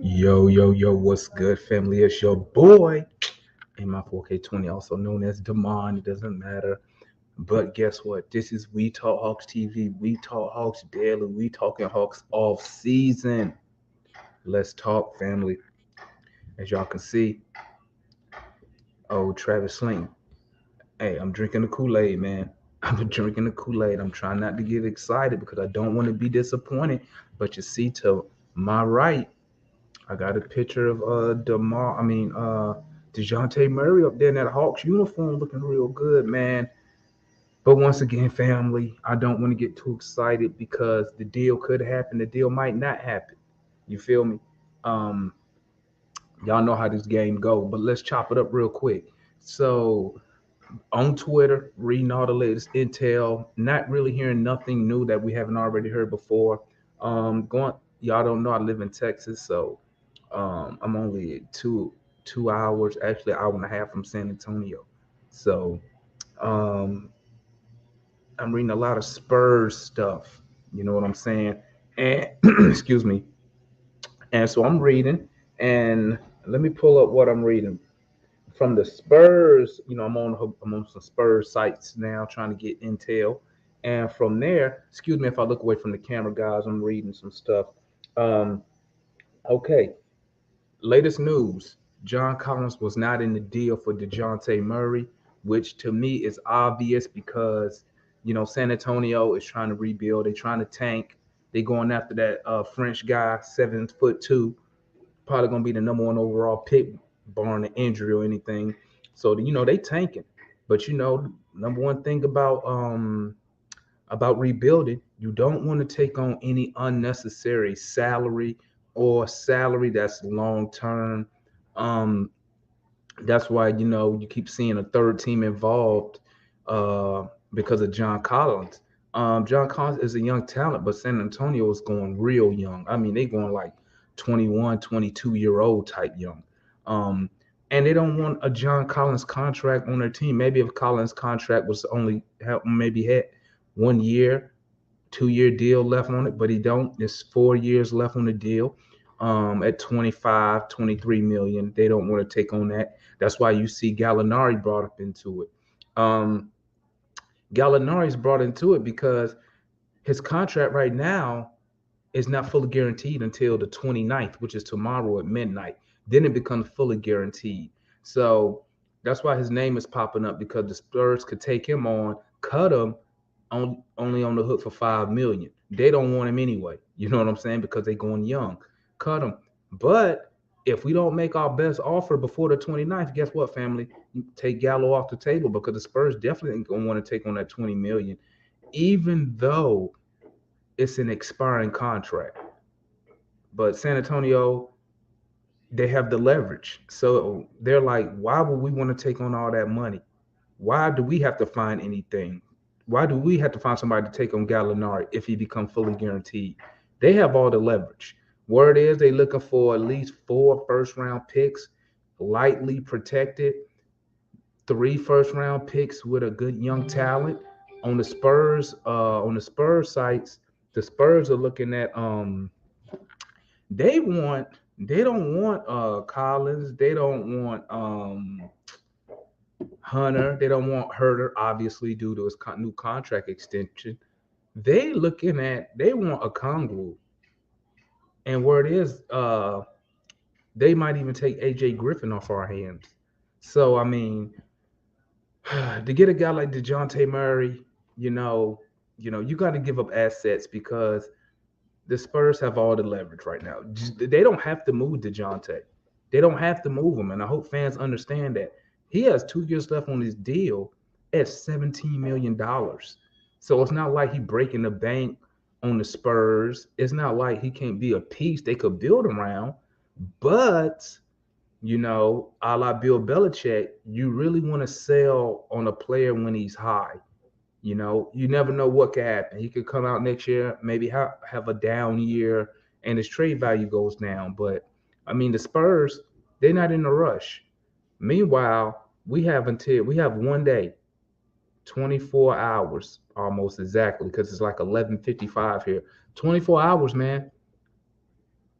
Yo, what's good, family? It's your boy and my 4K20, also known as Demond. It doesn't matter. But guess what? This is We Talk Hawks TV. We Talk Hawks daily. We talking Hawks off season. Let's talk, family. As y'all can see, oh, Travis Sling. Hey, I'm drinking the Kool-Aid, man. I'm drinking the Kool-Aid. I'm trying not to get excited because I don't want to be disappointed. But you see, to my right, I got a picture of Dejounte Murray up there in that Hawks uniform looking real good, man. But once again, family, I don't want to get too excited because the deal could happen, the deal might not happen. You feel me? Um, y'all know how this game go, but let's chop it up real quick. So on Twitter, reading all the latest intel, not really hearing nothing new that we haven't already heard before. Going, y'all don't know I live in Texas, so I'm only two hours, actually an hour and a half from San Antonio. So um, I'm reading a lot of Spurs stuff. You know what I'm saying? And excuse me. And so I'm reading, and let me pull up what I'm reading from the Spurs. I'm on some Spurs sites now trying to get intel, and from there, excuse me if I look away from the camera, guys. I'm reading some stuff. Um, okay, latest news: John Collins was not in the deal for Dejounte Murray, which to me is obvious because San Antonio is trying to rebuild. They're trying to tank. They're going after that French guy, 7'2", probably gonna be the number one overall pick, barring an injury or anything. So they tanking. But number one thing about rebuilding, you don't want to take on any unnecessary salary or salary that's long term. Um, that's why you keep seeing a third team involved because of John Collins. John Collins is a young talent, but San Antonio is going real young. I mean, they going like 21, 22-year-old type young. Um, and they don't want a John Collins contract on their team. Maybe if Collins' contract was only maybe had 1 year, 2 year deal left on it, but he don't. There's 4 years left on the deal. At 25, 23 million, they don't want to take on that. That's why you see Gallinari brought up into it. Um, Gallinari's brought into it because his contract right now is not fully guaranteed until the 29th, which is tomorrow at midnight. Then it becomes fully guaranteed. So that's why his name is popping up because the Spurs could take him on, cut him only on the hook for 5 million. They don't want him anyway. You know what I'm saying? Because they're going young. Cut him. But if we don't make our best offer before the 29th, guess what, family? You take Gallo off the table because the Spurs definitely ain't gonna want to take on that 20 million, even though it's an expiring contract. But San Antonio, they have the leverage. So they're like, why would we want to take on all that money? Why do we have to find anything? Why do we have to find somebody to take on Gallinari if he becomes fully guaranteed? They have all the leverage. Word is they're looking for at least 4 first round picks, lightly protected, 3 first round picks with a good young talent. On the Spurs sites, the Spurs are looking at they want they don't want Collins. They don't want Hunter. They don't want Herter, obviously due to his new contract extension. They want a Kongwu. And where it is, they might even take AJ Griffin off our hands. So I mean, to get a guy like DeJounte Murray, you know, you got to give up assets because the Spurs have all the leverage right now. They don't have to move DeJounte. They don't have to move him, and I hope fans understand that. He has 2 years left on his deal at $17 million. So it's not like he breaking the bank on the Spurs. It's not like he can't be a piece they could build around. But a la Bill Belichick, you really want to sell on a player when he's high. You never know what could happen. He could come out next year, maybe have a down year, and his trade value goes down. But I mean, the Spurs, they're not in a rush. Meanwhile, we have one day, 24 hours almost exactly, because it's like 11:55 here. 24 hours, man,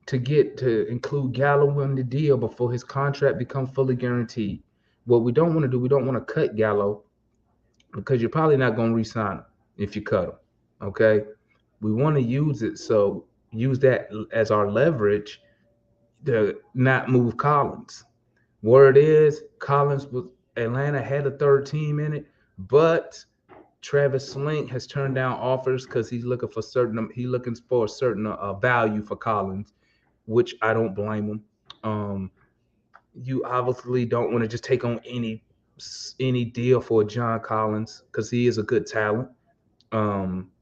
to include Gallo in the deal before his contract becomes fully guaranteed. What we don't want to do, we don't want to cut Gallo because you're probably not going to re-sign him if you cut him. Okay, we want to use that as our leverage to not move Collins. Word is Collins was Atlanta had a third team in it, but Travis Slink has turned down offers because he's looking for a certain value for Collins, which I don't blame him. Um, you obviously don't want to just take on any deal for John Collins because he is a good talent.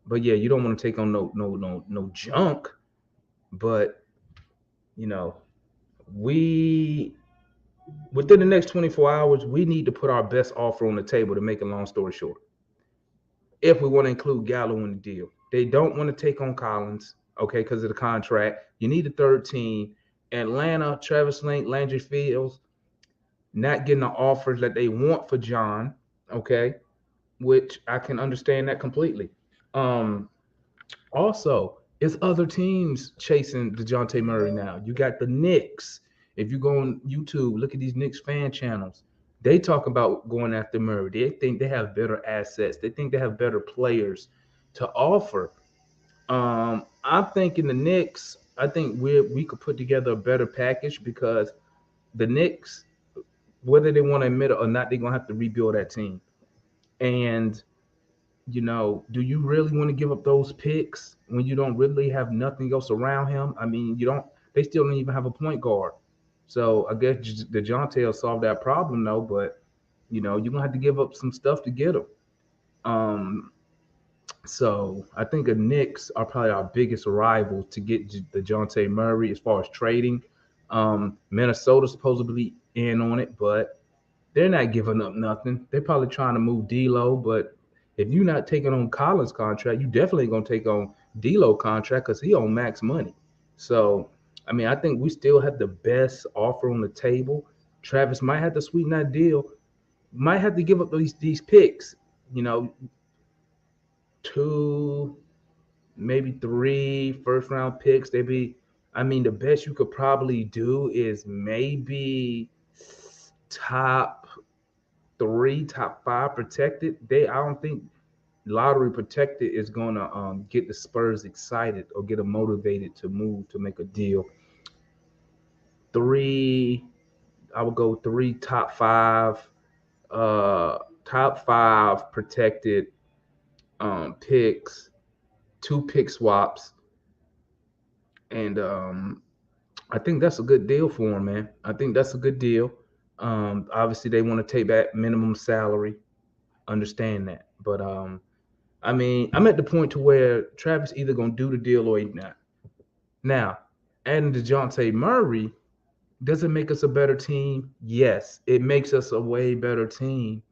But yeah, you don't want to take on no junk. But you know, we within the next 24 hours, we need to put our best offer on the table to make a long story short. If we want to include Gallo in the deal, they don't want to take on Collins, okay, because of the contract. You need a third team. Atlanta, Travis Link, Landry Fields, not getting the offers that they want for John, okay, which I can understand that completely. Um, Also, it's other teams chasing Dejounte Murray now. You got the Knicks. If you go on YouTube, look at these Knicks fan channels. They talk about going after Murray. They think they have better assets. They think they have better players to offer. I'm thinking the Knicks. I think we could put together a better package because the Knicks, whether they want to admit it or not, they're gonna have to rebuild that team. And do you really want to give up those picks when you don't really have nothing else around him? I mean, you don't. They still don't even have a point guard. So I guess Dejounte will solve that problem though. But you're gonna have to give up some stuff to get him. Um, so I think the Knicks are probably our biggest rival to get Dejounte Murray as far as trading. Minnesota's supposedly in on it, but they're not giving up nothing. They're probably trying to move D'Lo, but if you're not taking on Collins' contract, you definitely gonna take on D'Lo contract because he on max money. So, I mean, I think we still have the best offer on the table. Travis might have to sweeten that deal. Might have to give up these picks. You know, two, maybe three first round picks. They be. I mean, the best you could probably do is maybe top three, top five protected. I don't think lottery protected is gonna get the Spurs excited or get them motivated to move to make a deal. Three, I would go three top five protected picks, two pick swaps, and I think that's a good deal for them, man. I think that's a good deal. Obviously, they want to take back minimum salary. Understand that, but I mean, I'm at the point to where Travis either gonna do the deal or he not. Now, adding Dejounte Murray, does it make us a better team? Yes, it makes us a way better team.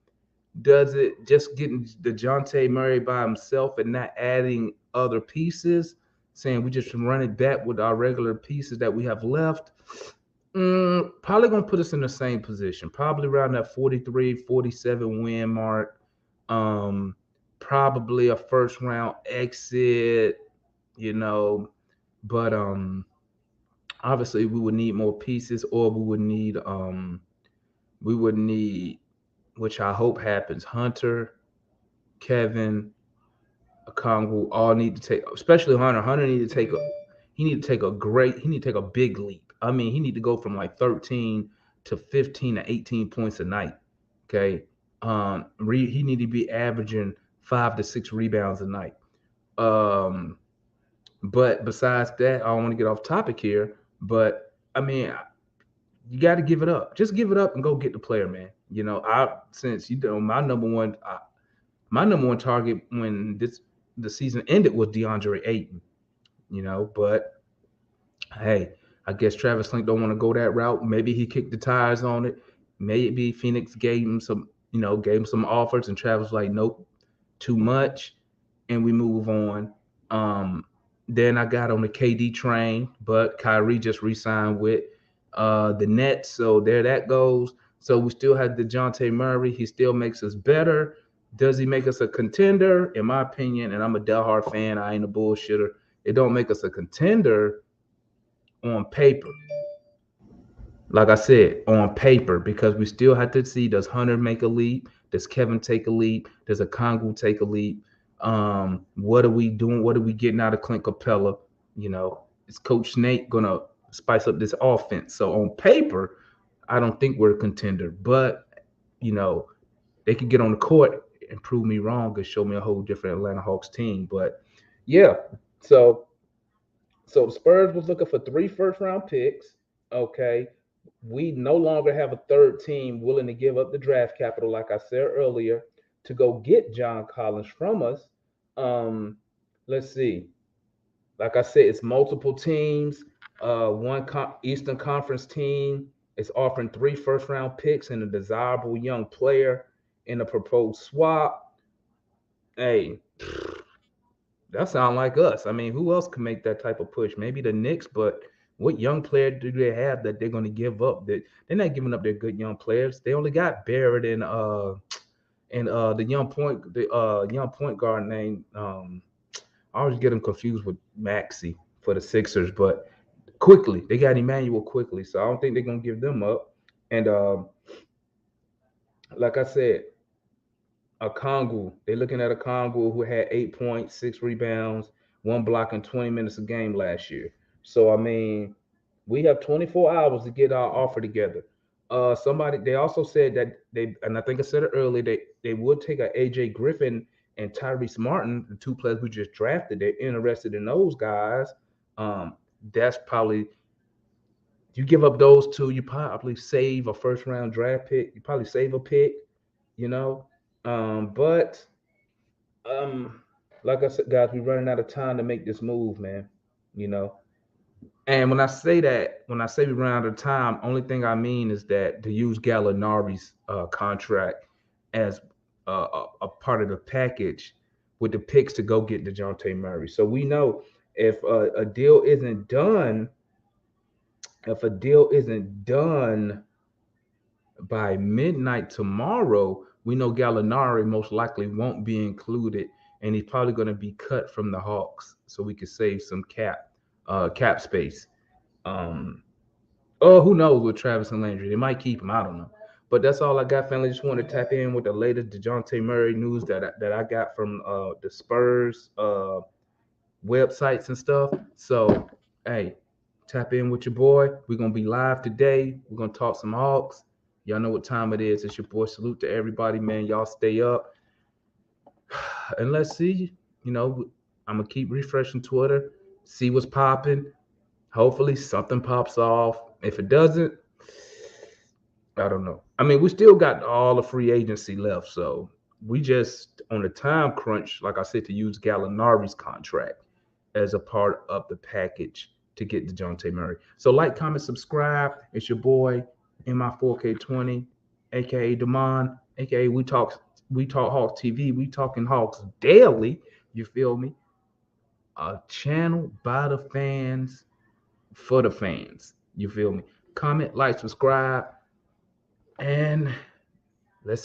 Does it just getting Dejounte Murray by himself and not adding other pieces, saying we just run it back with our regular pieces that we have left? Probably gonna put us in the same position, probably around that 43, 47 win mark. Um, Probably a first round exit, you know, but obviously we would need more pieces, or we would need, which I hope happens, Hunter, Kevin, Okongwu all need to take, especially Hunter. Hunter need to take a he need to take a big leap. I mean, he need to go from like 13 to 15 to 18 points a night. Okay. He need to be averaging 5 to 6 rebounds a night. Um, but besides that, I don't want to get off topic here. But I mean, you got to give it up. Just give it up and go get the player, man. Since my number one target when the season ended was DeAndre Ayton. But hey, I guess Travis Link don't want to go that route. Maybe he kicked the tires on it. Maybe Phoenix gave him some offers, and Travis was like, nope, too much, and we move on. Then I got on the KD train, but Kyrie just re-signed with the Nets, so there that goes. So we still have DeJounte Murray. He still makes us better. Does he make us a contender? In my opinion, and I'm a diehard fan, I ain't a bullshitter. It don't make us a contender on paper. Like I said, on paper, because we still have to see, does Hunter make a leap? Does Kevin take a leap? Does Okongwu take a leap? What are we doing? What are we getting out of Clint Capella? Is Coach Nate gonna spice up this offense? So on paper, I don't think we're a contender, but you know, they could get on the court and prove me wrong and show me a whole different Atlanta Hawks team. But yeah, so the Spurs was looking for 3 first-round picks. Okay. We no longer have a third team willing to give up the draft capital, like I said earlier, to go get John Collins from us. Um, let's see. Like I said, it's multiple teams. One Eastern Conference team is offering 3 first-round picks and a desirable young player in a proposed swap. Hey, that sounds like us. I mean, who else can make that type of push? Maybe the Knicks, but what young player do they have that they're going to give up? That they're not giving up their good young players. They only got Barrett and the young point guard named I always get them confused with Maxi for the Sixers, but quickly they got Emmanuel quickly, so I don't think they're gonna give them up. And like I said, a Kongu. They're looking at a Kongu who had 8 points, 6 rebounds, 1 block in 20 minutes a game last year. So I mean, we have 24 hours to get our offer together. Somebody they also said that and I think I said it earlier, they would take a AJ Griffin and Tyrese Martin, the 2 players we just drafted. They're interested in those guys. Um, that's probably you give up those two, you probably save a first round draft pick. You probably save a pick, you know. But um, like I said, guys, we're running out of time to make this move, man. You know, and when I say that, when I say we run out of time, only thing I mean is that to use Gallinari's contract as a part of the package with the picks to go get Dejounte Murray. So we know if a deal isn't done, if a deal isn't done by midnight tomorrow, we know Gallinari most likely won't be included, and he's probably going to be cut from the Hawks, so we could save some cap space. Um, oh, who knows with Travis and Landry? They might keep him. I don't know. But that's all I got, family. Just want to tap in with the latest Dejounte Murray news that I got from the Spurs websites and stuff. So, hey, tap in with your boy. We're gonna be live today. We're gonna talk some Hawks. Y'all know what time it is. It's your boy. Salute to everybody, man. Y'all stay up. And let's see. I'm gonna keep refreshing Twitter, see what's popping. Hopefully something pops off. If it doesn't, I don't know. I mean, we still got all the free agency left, so we just on the time crunch, like I said, to use Gallinari's contract as a part of the package to get DeJounte Murray. So like, comment, subscribe. It's your boy in my 4K20, aka Damon, aka we talk Hawks TV. We talking Hawks daily. You feel me? A channel by the fans for the fans. You feel me? Comment, like, subscribe, and